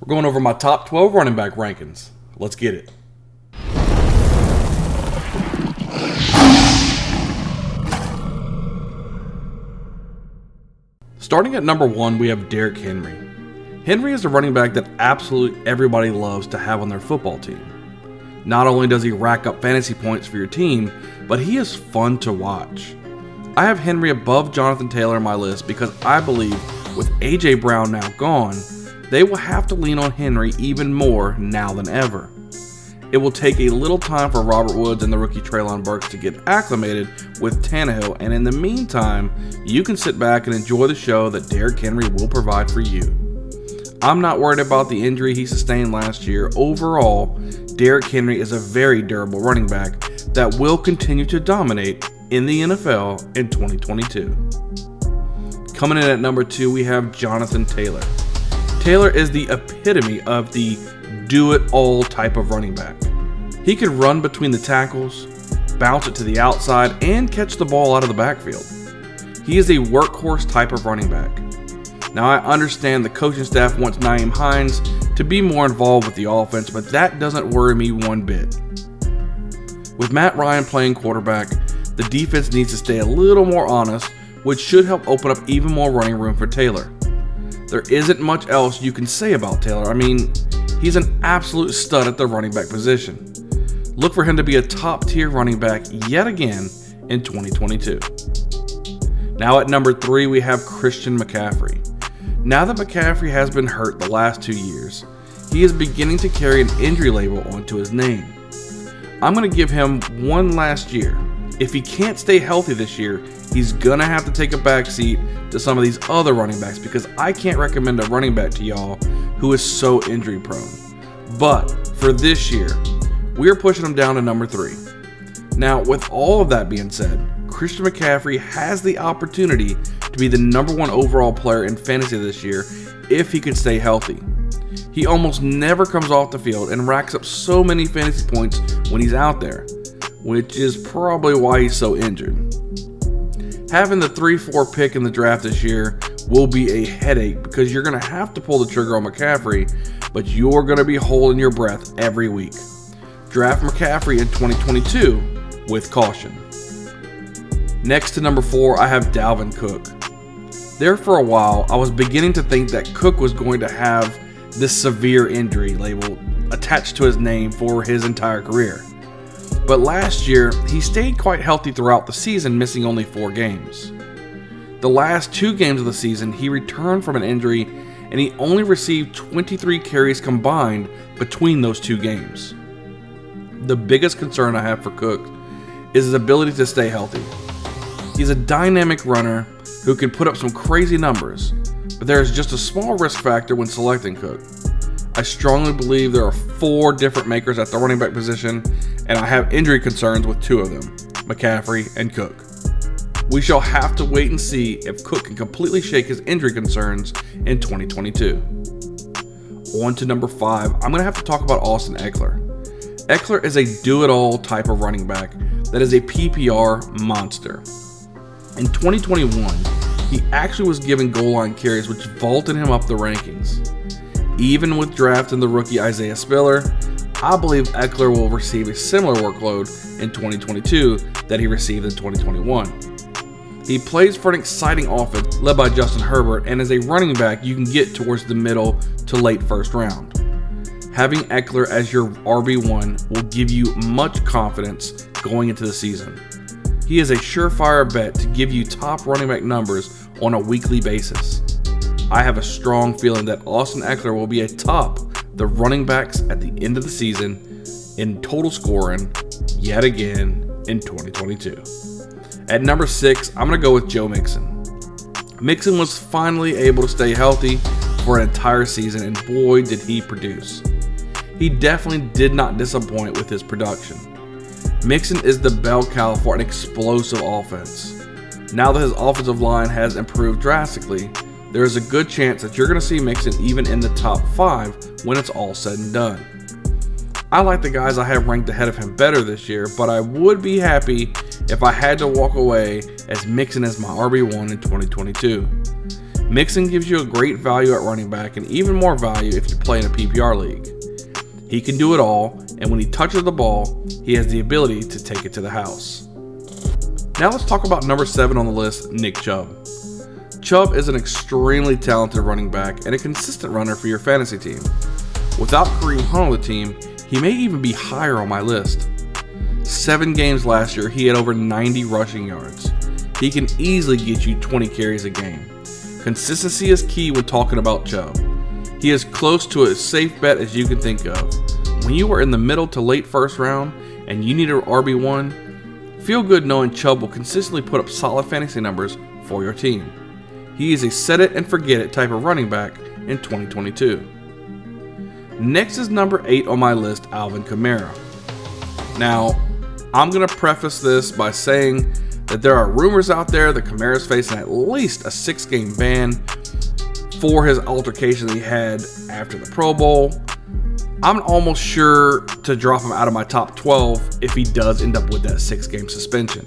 We're going over my top 12 running back rankings. Let's get it. Starting at number 1, we have Derrick Henry. Henry is a running back that absolutely everybody loves to have on their football team. Not only does he rack up fantasy points for your team, but he is fun to watch. I have Henry above Jonathan Taylor on my list because I believe with A.J. Brown now gone, they will have to lean on Henry even more now than ever. It will take a little time for Robert Woods and the rookie Treylon Burks to get acclimated with Tannehill, and in the meantime, you can sit back and enjoy the show that Derrick Henry will provide for you. I'm not worried about the injury he sustained last year. Overall, Derrick Henry is a very durable running back that will continue to dominate in the NFL in 2022. Coming in at number 2, we have Jonathan Taylor. Taylor is the epitome of the do-it-all type of running back. He can run between the tackles, bounce it to the outside, and catch the ball out of the backfield. He is a workhorse type of running back. Now, I understand the coaching staff wants Nyheim Hines to be more involved with the offense, but that doesn't worry me one bit. With Matt Ryan playing quarterback, the defense needs to stay a little more honest, which should help open up even more running room for Taylor. There isn't much else you can say about Taylor. I mean, he's an absolute stud at the running back position. Look for him to be a top-tier running back yet again in 2022. Now at number 3, we have Christian McCaffrey. Now that McCaffrey has been hurt the last 2 years, he is beginning to carry an injury label onto his name. I'm going to give him one last year. If he can't stay healthy this year, he's going to have to take a backseat to some of these other running backs because I can't recommend a running back to y'all who is so injury prone. But for this year, we are pushing him down to number 3. Now, with all of that being said, Christian McCaffrey has the opportunity to be the number 1 overall player in fantasy this year if he can stay healthy. He almost never comes off the field and racks up so many fantasy points when he's out there, which is probably why he's so injured. Having the 3-4 pick in the draft this year will be a headache because you're going to have to pull the trigger on McCaffrey, but you're going to be holding your breath every week. Draft McCaffrey in 2022 with caution. Next to number 4, I have Dalvin Cook. There for a while, I was beginning to think that Cook was going to have this severe injury label attached to his name for his entire career. But last year, he stayed quite healthy throughout the season, missing only 4 games. The last 2 games of the season, he returned from an injury and he only received 23 carries combined between those 2 games. The biggest concern I have for Cook is his ability to stay healthy. He's a dynamic runner who can put up some crazy numbers, but there is just a small risk factor when selecting Cook. I strongly believe there are 4 different makers at the running back position, and I have injury concerns with 2 of them, McCaffrey and Cook. We shall have to wait and see if Cook can completely shake his injury concerns in 2022. On to number 5, I'm going to have to talk about Austin Ekeler. Ekeler is a do-it-all type of running back that is a PPR monster. In 2021, he actually was given goal line carries, which vaulted him up the rankings. Even with drafting the rookie Isaiah Spiller, I believe Ekeler will receive a similar workload in 2022 that he received in 2021. He plays for an exciting offense led by Justin Herbert, and as a running back, you can get towards the middle to late first round. Having Ekeler as your RB1 will give you much confidence going into the season. He is a surefire bet to give you top running back numbers on a weekly basis. I have a strong feeling that Austin Ekeler will be atop the running backs at the end of the season in total scoring yet again in 2022. At number 6, I'm going to go with Joe Mixon. Mixon was finally able to stay healthy for an entire season, and boy did he produce. He definitely did not disappoint with his production. Mixon is the bell cow for an explosive offense. Now that his offensive line has improved drastically, there is a good chance that you're going to see Mixon even in the top 5 when it's all said and done. I like the guys I have ranked ahead of him better this year, but I would be happy if I had to walk away as Mixon as my RB1 in 2022. Mixon gives you a great value at running back and even more value if you play in a PPR league. He can do it all, and when he touches the ball, he has the ability to take it to the house. Now let's talk about number 7 on the list, Nick Chubb. Chubb is an extremely talented running back and a consistent runner for your fantasy team. Without Kareem Hunt on the team, he may even be higher on my list. 7 games last year, he had over 90 rushing yards. He can easily get you 20 carries a game. Consistency is key when talking about Chubb. He is close to a safe bet as you can think of. When you are in the middle to late first round and you need an RB1, feel good knowing Chubb will consistently put up solid fantasy numbers for your team. He is a set it and forget it type of running back in 2022. Next is number 8 on my list, Alvin Kamara. Now, I'm going to preface this by saying that there are rumors out there that Kamara is facing at least a 6-game ban for his altercation that he had after the Pro Bowl. I'm almost sure to drop him out of my top 12 if he does end up with that 6-game suspension.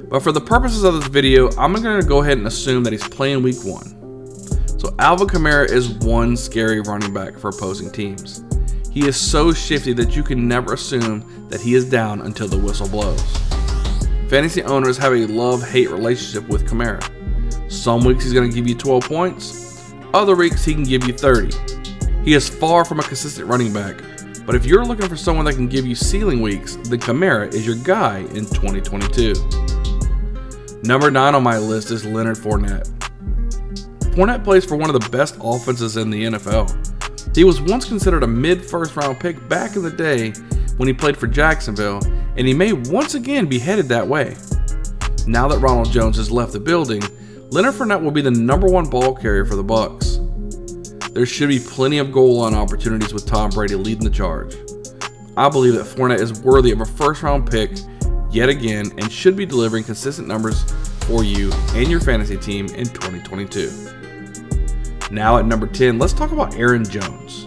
But for the purposes of this video, I'm going to go ahead and assume that he's playing week 1. So Alvin Kamara is one scary running back for opposing teams. He is so shifty that you can never assume that he is down until the whistle blows. Fantasy owners have a love-hate relationship with Kamara. Some weeks he's going to give you 12 points, other weeks he can give you 30. He is far from a consistent running back, but if you're looking for someone that can give you ceiling weeks, then Kamara is your guy in 2022. Number 9 on my list is Leonard Fournette. Fournette plays for one of the best offenses in the NFL. He was once considered a mid-first round pick back in the day when he played for Jacksonville, and he may once again be headed that way. Now that Ronald Jones has left the building, Leonard Fournette will be the number 1 ball carrier for the Bucs. There should be plenty of goal line opportunities with Tom Brady leading the charge. I believe that Fournette is worthy of a first-round pick yet again and should be delivering consistent numbers for you and your fantasy team in 2022. Now at number 10, let's talk about Aaron Jones.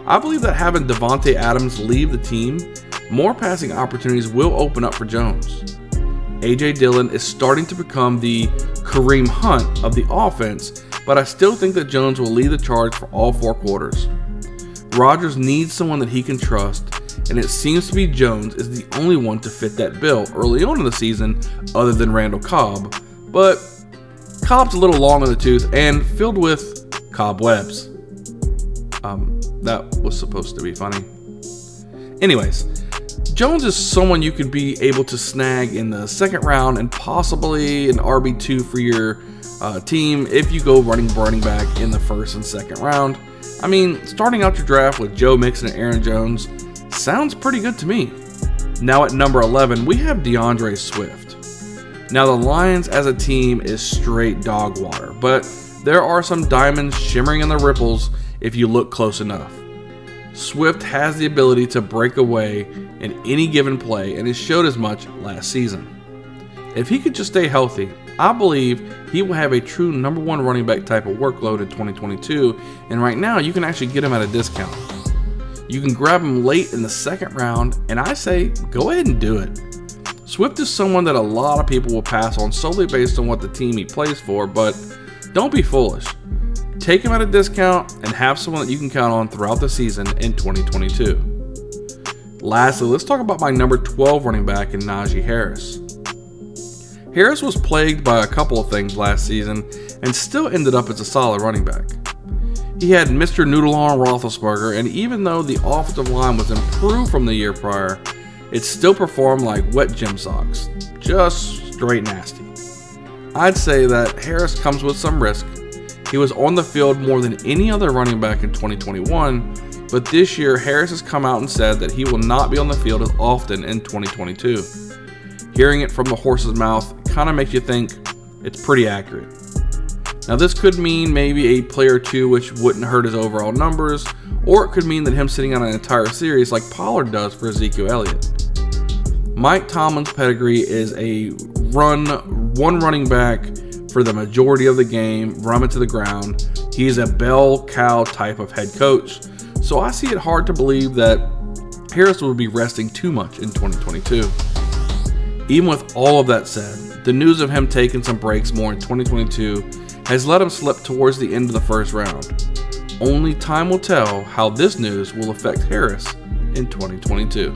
I believe that having Davante Adams leave the team, more passing opportunities will open up for Jones. A.J. Dillon is starting to become the Kareem Hunt of the offense, but I still think that Jones will lead the charge for all 4 quarters. Rodgers needs someone that he can trust, and it seems to be Jones is the only one to fit that bill early on in the season other than Randall Cobb, but Cobb's a little long in the tooth and filled with cobwebs. That was supposed to be funny. Anyways, Jones is someone you could be able to snag in the 2nd round and possibly an RB2 for your team if you go running back in the 1st and 2nd round. I mean, starting out your draft with Joe Mixon and Aaron Jones sounds pretty good to me. Now at number 11, we have DeAndre Swift. Now the Lions as a team is straight dog water, but there are some diamonds shimmering in the ripples if you look close enough. Swift has the ability to break away in any given play and has showed as much last season. If he could just stay healthy, I believe he will have a true number 1 running back type of workload in 2022, and right now you can actually get him at a discount. You can grab him late in the 2nd round, and I say go ahead and do it. Swift is someone that a lot of people will pass on solely based on what the team he plays for, but don't be foolish. Take him at a discount and have someone that you can count on throughout the season in 2022. Lastly, let's talk about my number 12 running back in Najee Harris. Harris was plagued by a couple of things last season and still ended up as a solid running back. He had Mr. Noodle Arm Roethlisberger, and even though the offensive line was improved from the year prior, it still performed like wet gym socks, just straight nasty. I'd say that Harris comes with some risk. He was on the field more than any other running back in 2021, but this year Harris has come out and said that he will not be on the field as often in 2022. Hearing it from the horse's mouth kind of makes you think it's pretty accurate. Now this could mean maybe a play or two which wouldn't hurt his overall numbers, or it could mean that him sitting on an entire series like Pollard does for Ezekiel Elliott. Mike Tomlin's pedigree is a one running back for the majority of the game, run it to the ground. He's a bell cow type of head coach, so I see it hard to believe that Harris will be resting too much in 2022. Even with all of that said, the news of him taking some breaks more in 2022 has let him slip towards the end of the first round. Only time will tell how this news will affect Harris in 2022.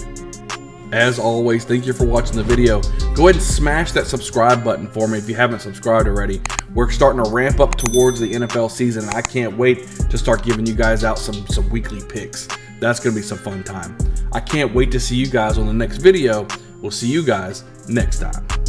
As always, thank you for watching the video. Go ahead and smash that subscribe button for me if you haven't subscribed already. We're starting to ramp up towards the NFL season, and I can't wait to start giving you guys out some weekly picks. That's going to be some fun time. I can't wait to see you guys on the next video. We'll see you guys next time.